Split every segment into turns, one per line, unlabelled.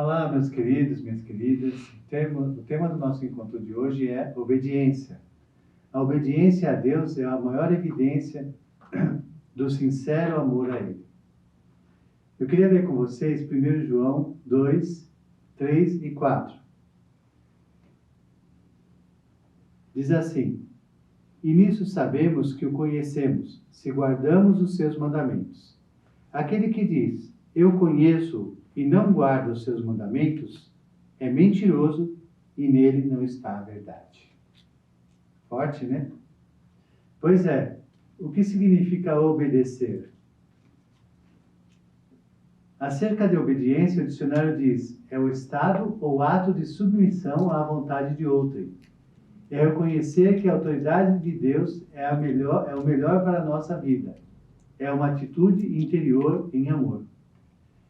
Olá, meus queridos, minhas queridas. O tema do nosso encontro de hoje é obediência. A obediência a Deus é a maior evidência do sincero amor a Ele. Eu queria ler com vocês 1 João 2, 3 e 4. Diz assim: E nisso sabemos que o conhecemos, se guardamos os seus mandamentos. Aquele que diz, eu conheço e não guarda os seus mandamentos, é mentiroso e nele não está a verdade. Forte, né? Pois é, o que significa obedecer? Acerca de obediência, o dicionário diz, é o estado ou ato de submissão à vontade de outrem. É reconhecer que a autoridade de Deus é o melhor para a nossa vida. É uma atitude interior em amor.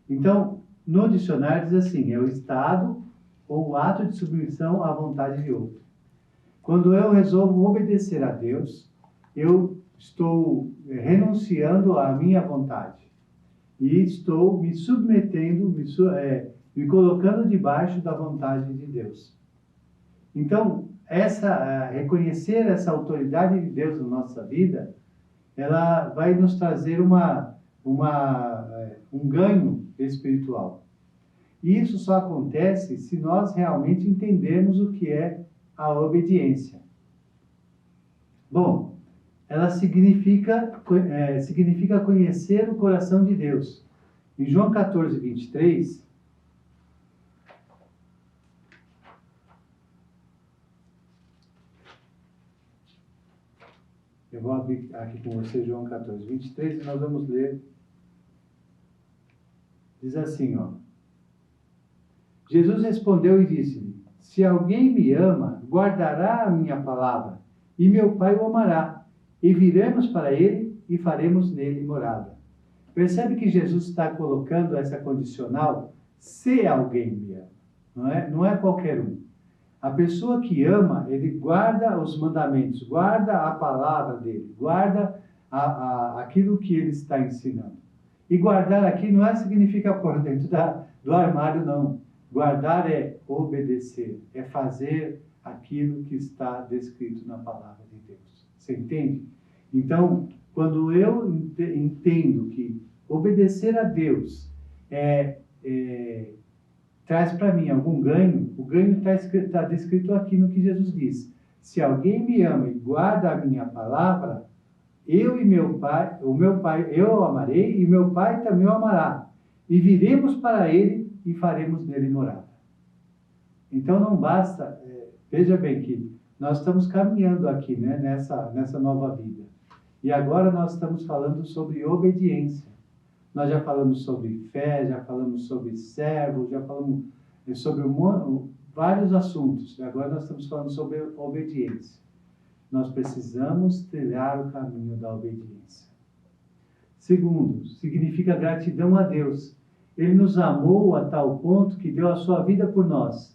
Então, no dicionário diz assim, é o estado ou o ato de submissão à vontade de outro. Quando eu resolvo obedecer a Deus, eu estou renunciando à minha vontade. E estou me submetendo, me colocando debaixo da vontade de Deus. Então, reconhecer essa autoridade de Deus na nossa vida, ela vai nos trazer um ganho espiritual. E isso só acontece se nós realmente entendermos o que é a obediência. Bom, ela significa conhecer o coração de Deus. Em João 14, 23, eu vou abrir aqui com você João 14, 23 e nós vamos ler. Diz assim, ó. Jesus respondeu e disse-lhe, se alguém me ama, guardará a minha palavra, e meu Pai o amará, e viremos para ele e faremos nele morada. Percebe que Jesus está colocando essa condicional, se alguém me ama, não é qualquer um. A pessoa que ama, ele guarda os mandamentos, guarda a palavra dele, guarda aquilo que ele está ensinando. E guardar aqui não significa pôr dentro do armário, não. Guardar é obedecer, é fazer aquilo que está descrito na palavra de Deus. Você entende? Então, quando eu entendo que obedecer a Deus traz para mim algum ganho, o ganho está descrito aqui no que Jesus diz. Se alguém me ama e guarda a minha palavra, eu e meu Pai, eu o amarei e meu Pai também o amará. E viremos para ele e faremos nele morada. Então não basta, veja bem que nós estamos caminhando aqui, né, nessa nova vida. E agora nós estamos falando sobre obediência. Nós já falamos sobre fé, já falamos sobre servo, já falamos sobre vários assuntos. E agora nós estamos falando sobre obediência. Nós precisamos trilhar o caminho da obediência. Segundo, significa gratidão a Deus. Ele nos amou a tal ponto que deu a sua vida por nós.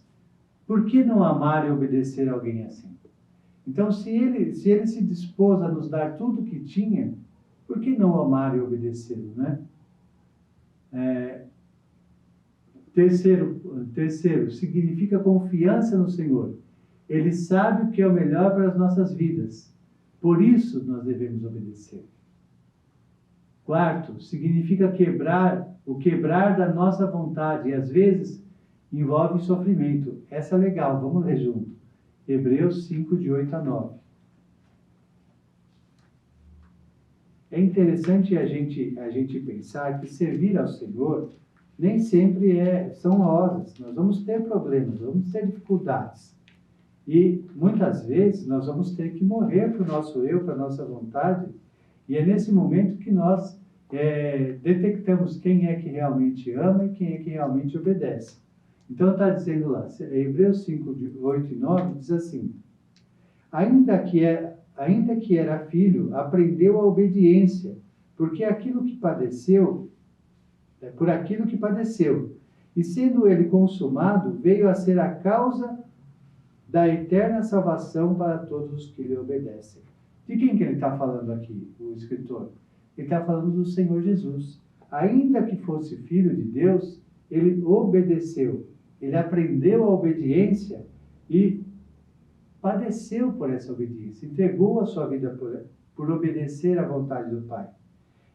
Por que não amar e obedecer a alguém assim? Então, se ele se dispôs a nos dar tudo o que tinha, por que não amar e obedecê-lo, né? Terceiro, significa confiança no Senhor. Ele sabe o que é o melhor para as nossas vidas. Por isso, nós devemos obedecer. Quarto, significa quebrar da nossa vontade. E, às vezes, envolve sofrimento. Essa é legal, vamos ler junto. Hebreus 5, de 8 a 9. É interessante a gente pensar que servir ao Senhor nem sempre são rosas. Nós vamos ter problemas, vamos ter dificuldades. E, muitas vezes, nós vamos ter que morrer para o nosso eu, para a nossa vontade. E é nesse momento que nós detectamos quem é que realmente ama e quem é que realmente obedece. Então, está dizendo lá, Hebreus 5, de 8 e 9, diz assim, ainda que era filho, aprendeu a obediência, por aquilo que padeceu, e sendo ele consumado, veio a ser a causa da eterna salvação para todos os que lhe obedecem. De quem que ele está falando aqui, o escritor? Ele está falando do Senhor Jesus. Ainda que fosse filho de Deus, ele obedeceu, ele aprendeu a obediência e padeceu por essa obediência, entregou a sua vida por obedecer à vontade do Pai.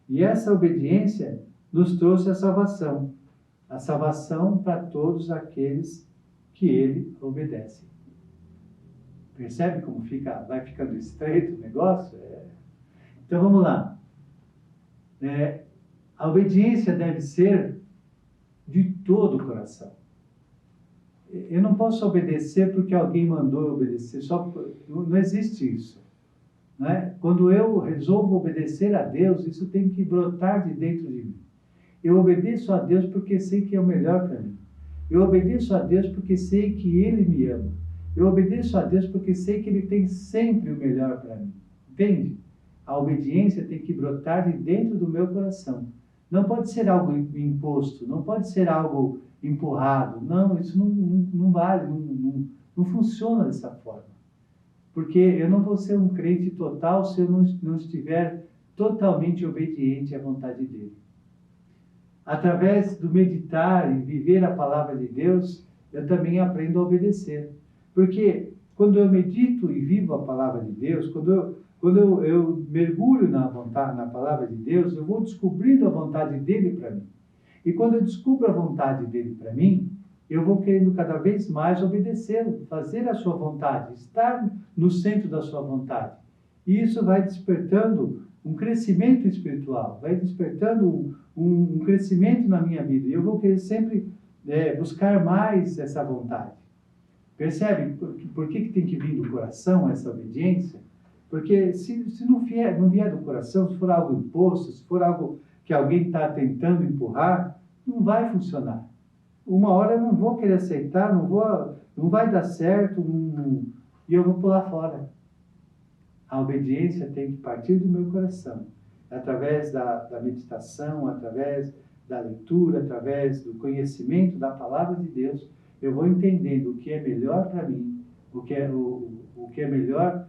E essa obediência nos trouxe a salvação para todos aqueles que ele obedece. Percebe como vai ficando estreito o negócio? Então vamos lá. A obediência deve ser de todo o coração. Eu não posso obedecer porque alguém mandou eu obedecer, não existe isso. Não é? Quando eu resolvo obedecer a Deus, isso tem que brotar de dentro de mim. Eu obedeço a Deus porque sei que é o melhor para mim. Eu obedeço a Deus porque sei que Ele me ama. Eu obedeço a Deus porque sei que Ele tem sempre o melhor para mim. Entende? A obediência tem que brotar de dentro do meu coração. Não pode ser algo imposto, não pode ser algo empurrado. Não, isso não vale, não funciona dessa forma. Porque eu não vou ser um crente total se eu não estiver totalmente obediente à vontade dele. Através do meditar e viver a palavra de Deus, eu também aprendo a obedecer. Porque quando eu medito e vivo a palavra de Deus, quando eu mergulho na palavra de Deus, eu vou descobrindo a vontade dele para mim. E quando eu descubro a vontade dele para mim, eu vou querendo cada vez mais obedecê-lo, fazer a sua vontade, estar no centro da sua vontade. E isso vai despertando um crescimento espiritual, vai despertando um crescimento na minha vida. E eu vou querer sempre buscar mais essa vontade. Percebe por que tem que vir do coração essa obediência? Porque se não vier do coração, se for algo imposto, se for algo que alguém está tentando empurrar, não vai funcionar. Uma hora eu não vou querer aceitar, não vai dar certo, e eu vou pular fora. A obediência tem que partir do meu coração, através da meditação, através da leitura, através do conhecimento da palavra de Deus, eu vou entendendo o que é melhor para mim, o que é melhor,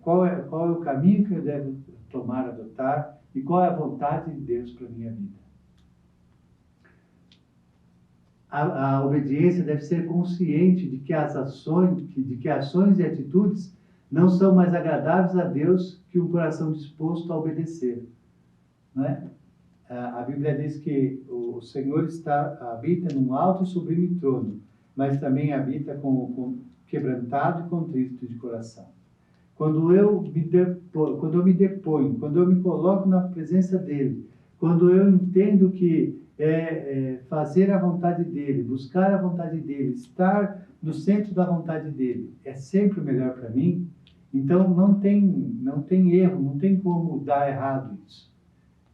qual é o caminho que eu devo tomar, adotar, e qual é a vontade de Deus para a minha vida. A obediência deve ser consciente de que ações e atitudes não são mais agradáveis a Deus que um coração disposto a obedecer. Não é? A Bíblia diz que o Senhor habita num alto e sublime trono, mas também habita com quebrantado e contrito de coração. Quando eu me deponho, quando eu me coloco na presença dele, quando eu entendo que fazer a vontade dele, buscar a vontade dele, estar no centro da vontade dele, é sempre o melhor para mim, então não tem erro, não tem como dar errado isso.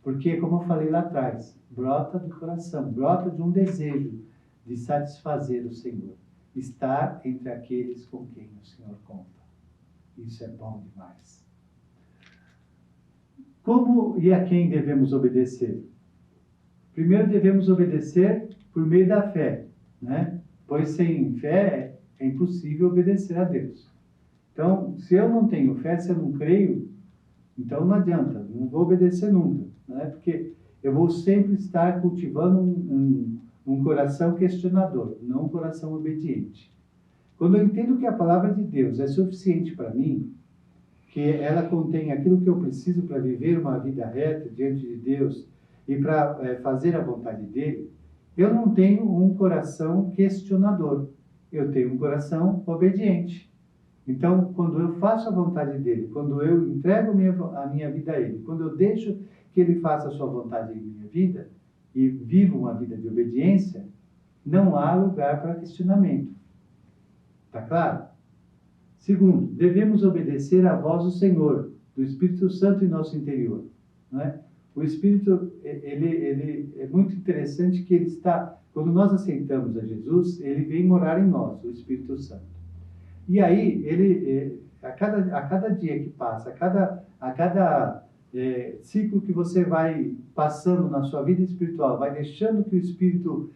Porque, como eu falei lá atrás, brota do coração, brota de um desejo de satisfazer o Senhor, estar entre aqueles com quem o Senhor conta. Isso é bom demais. Como e a quem devemos obedecer? Primeiro devemos obedecer por meio da fé, né? Pois sem fé é impossível obedecer a Deus. Então, se eu não tenho fé, se eu não creio, então não adianta, não vou obedecer nunca, né? Porque eu vou sempre estar cultivando um coração questionador, não um coração obediente. Quando eu entendo que a palavra de Deus é suficiente para mim, que ela contém aquilo que eu preciso para viver uma vida reta diante de Deus e para fazer a vontade dele, eu não tenho um coração questionador, eu tenho um coração obediente. Então, quando eu faço a vontade dele, quando eu entrego a minha vida a ele, quando eu deixo que ele faça a sua vontade em minha vida e vivo uma vida de obediência, não há lugar para questionamento. Está claro? Segundo, devemos obedecer à voz do Senhor, do Espírito Santo em nosso interior. Não é? O Espírito, ele é muito interessante que ele está, quando nós aceitamos a Jesus, ele vem morar em nós, o Espírito Santo. E aí, a cada dia que passa, a cada ciclo que você vai passando na sua vida espiritual, vai deixando que o Espírito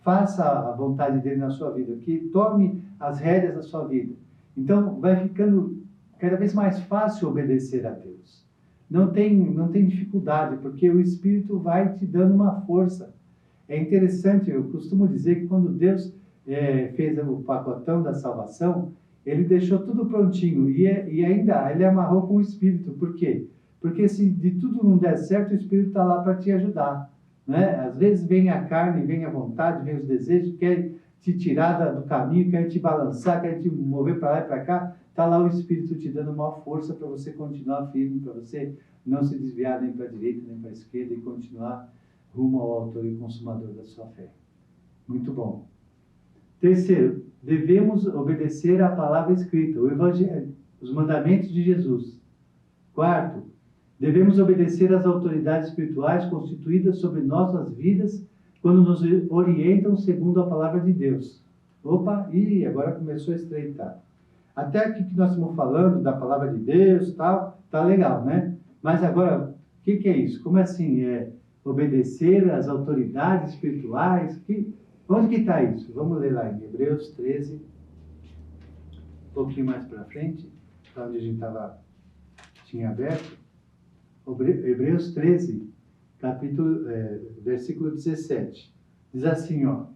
faça a vontade dele na sua vida, que tome as rédeas da sua vida. Então, vai ficando cada vez mais fácil obedecer a Deus. Não tem dificuldade, porque o Espírito vai te dando uma força. É interessante, eu costumo dizer que quando Deus fez o pacotão da salvação, ele deixou tudo prontinho e ainda ele amarrou com o Espírito. Por quê? Porque se de tudo não der certo, o Espírito está lá para te ajudar. Né? Às vezes vem a carne, vem a vontade, vem os desejos, quer te tirar do caminho, quer te balançar, quer te mover para lá e para cá. Está lá o Espírito te dando maior força para você continuar firme, para você não se desviar nem para a direita nem para a esquerda e continuar rumo ao autor e consumador da sua fé. Muito bom. Terceiro, devemos obedecer à palavra escrita, o Evangelho, os mandamentos de Jesus. Quarto, devemos obedecer às autoridades espirituais constituídas sobre nossas vidas quando nos orientam segundo a palavra de Deus. Opa, e agora começou a estreitar. Até aqui que nós estamos falando da palavra de Deus e tal, tá legal, né? Mas agora, o que é isso? Como assim? Obedecer às autoridades espirituais? Onde que está isso? Vamos ler lá em Hebreus 13, um pouquinho mais para frente, para onde a gente tinha aberto. Hebreus 13, versículo 17. Diz assim, ó: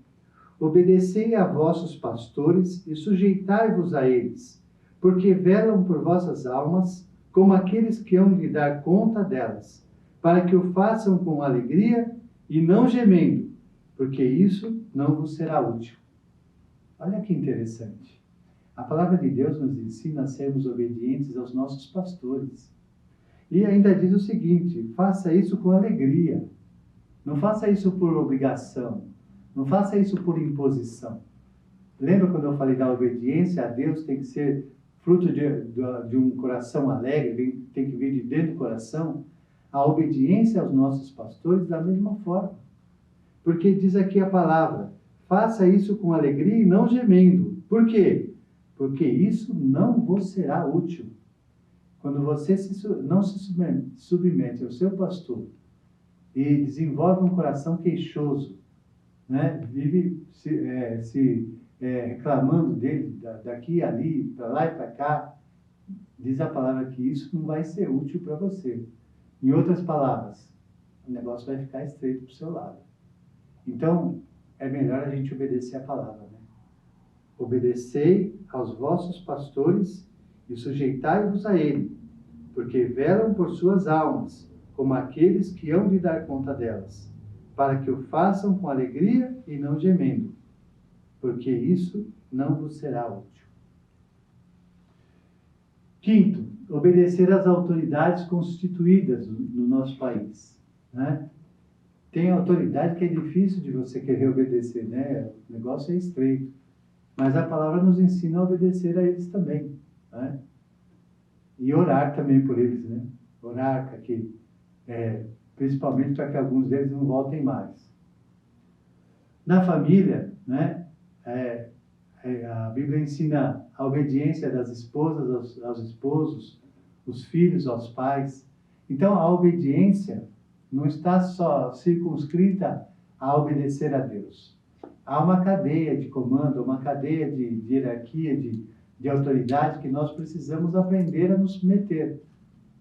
obedecei a vossos pastores e sujeitai-vos a eles, porque velam por vossas almas, como aqueles que hão de dar conta delas, para que o façam com alegria e não gemendo, porque isso não vos será útil. Olha que interessante. A palavra de Deus nos ensina a sermos obedientes aos nossos pastores. E ainda diz o seguinte: faça isso com alegria. Não faça isso por obrigação. Não faça isso por imposição. Lembra quando eu falei da obediência a Deus tem que ser fruto de um coração alegre, tem que vir de dentro do coração? A obediência aos nossos pastores da mesma forma. Porque diz aqui a palavra: faça isso com alegria e não gemendo. Por quê? Porque isso não vos será útil. Quando você não se submete ao seu pastor e desenvolve um coração queixoso, né? Vive reclamando dele daqui e ali, para lá e para cá, diz a palavra que isso não vai ser útil para você. Em outras palavras, o negócio vai ficar estreito para o seu lado. Então, é melhor a gente obedecer a palavra, né? Obedecei aos vossos pastores e sujeitai-vos a ele, porque velam por suas almas, como aqueles que hão de dar conta delas, para que o façam com alegria e não gemendo, porque isso não vos será útil. Quinto, obedecer às autoridades constituídas no nosso país, né? Tem autoridade que é difícil de você querer obedecer, né? O negócio é estreito. Mas a palavra nos ensina a obedecer a eles também, né? E orar também por eles, né? Orar para que, principalmente para que alguns deles não voltem mais. Na família, né? A Bíblia ensina a obediência das esposas aos esposos, os filhos aos pais. Então, a obediência não está só circunscrita a obedecer a Deus. Há uma cadeia de comando, uma cadeia de hierarquia, de autoridade que nós precisamos aprender a nos submeter.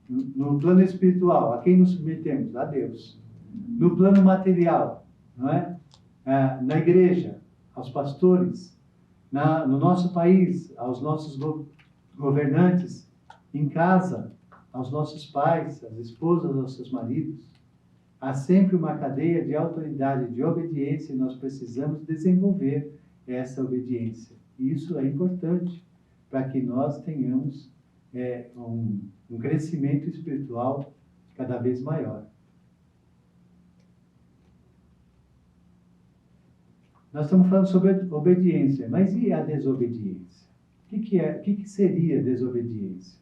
No plano espiritual, a quem nos submetemos? A Deus. No plano material, não é? Na igreja, aos pastores, no nosso país, aos nossos governantes, em casa, aos nossos pais, às esposas, aos seus maridos. Há sempre uma cadeia de autoridade, de obediência, e nós precisamos desenvolver essa obediência. E isso é importante para que nós tenhamos um crescimento espiritual cada vez maior. Nós estamos falando sobre obediência, mas e a desobediência? O que seria desobediência?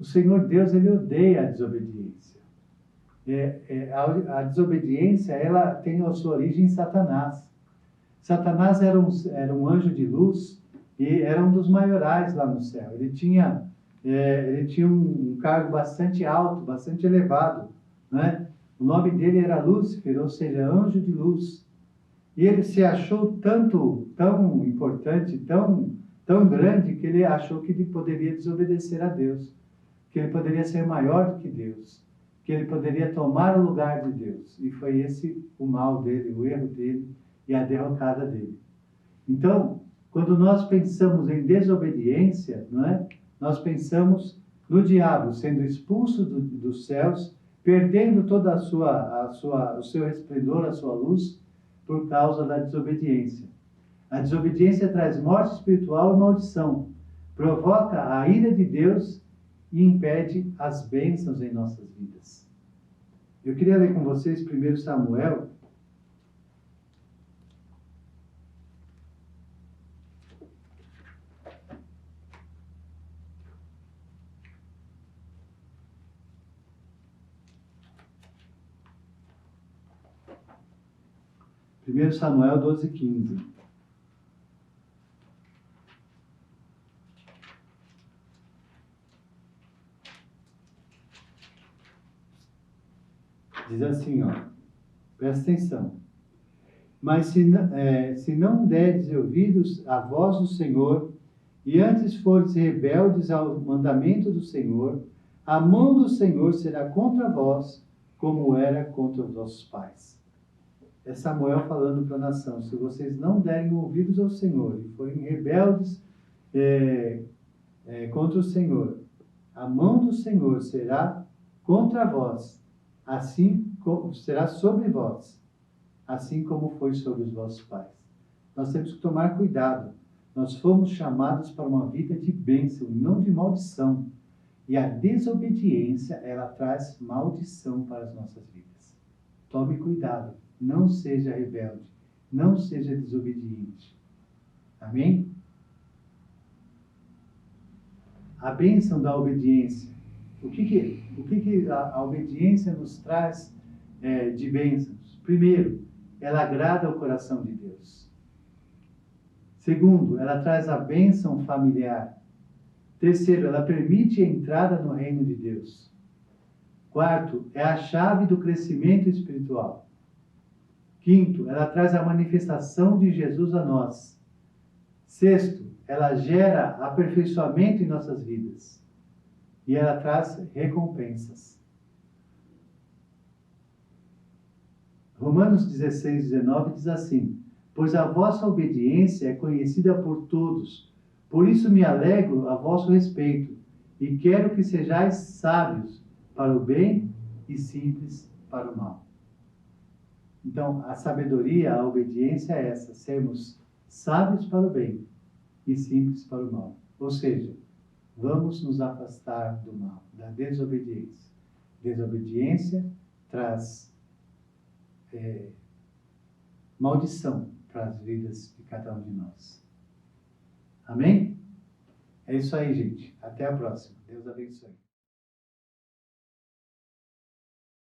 O Senhor Deus, Ele odeia a desobediência. A desobediência, ela tem a sua origem em Satanás. Satanás era um anjo de luz e era um dos maiorais lá no céu. Ele tinha um cargo bastante alto, bastante elevado, né? O nome dele era Lúcifer, ou seja, anjo de luz. E ele se achou tão importante, tão grande, que ele achou que ele poderia desobedecer a Deus, que ele poderia ser maior do que Deus. que ele poderia tomar o lugar de Deus. E foi esse o mal dele, o erro dele e a derrocada dele. Então, quando nós pensamos em desobediência, não é? Nós pensamos no diabo sendo expulso dos céus, perdendo toda o seu resplendor, a sua luz, por causa da desobediência. A desobediência traz morte espiritual e maldição, provoca a ira de Deus e impede as bênçãos em nossas vidas. Eu queria ler com vocês 1 Samuel, Samuel 12:15. Diz assim, ó, presta atenção. Mas se não deres ouvidos à voz do Senhor, e antes fores rebeldes ao mandamento do Senhor, a mão do Senhor será contra vós, como era contra os vossos pais. É Samuel falando para a nação: se vocês não derem ouvidos ao Senhor e forem rebeldes contra o Senhor, a mão do Senhor será contra vós, assim será sobre vós, assim como foi sobre os vossos pais. Nós temos que tomar cuidado. Nós fomos chamados para uma vida de bênção, não de maldição. E a desobediência, ela traz maldição para as nossas vidas. Tome cuidado. Não seja rebelde. Não seja desobediente. Amém? A bênção da obediência. O que a obediência nos traz de bênçãos? Primeiro, ela agrada o coração de Deus. Segundo, ela traz a bênção familiar. Terceiro, ela permite a entrada no reino de Deus. Quarto, é a chave do crescimento espiritual. Quinto, ela traz a manifestação de Jesus a nós. Sexto, ela gera aperfeiçoamento em nossas vidas. E ela traz recompensas. Romanos 16:19 diz assim: pois a vossa obediência é conhecida por todos, por isso me alegro a vosso respeito, e quero que sejais sábios para o bem e simples para o mal. Então, a sabedoria, a obediência é essa: sermos sábios para o bem e simples para o mal. Ou seja, vamos nos afastar do mal, da desobediência. Desobediência traz maldição para as vidas de cada um de nós. Amém? É isso aí, gente. Até a próxima. Deus abençoe.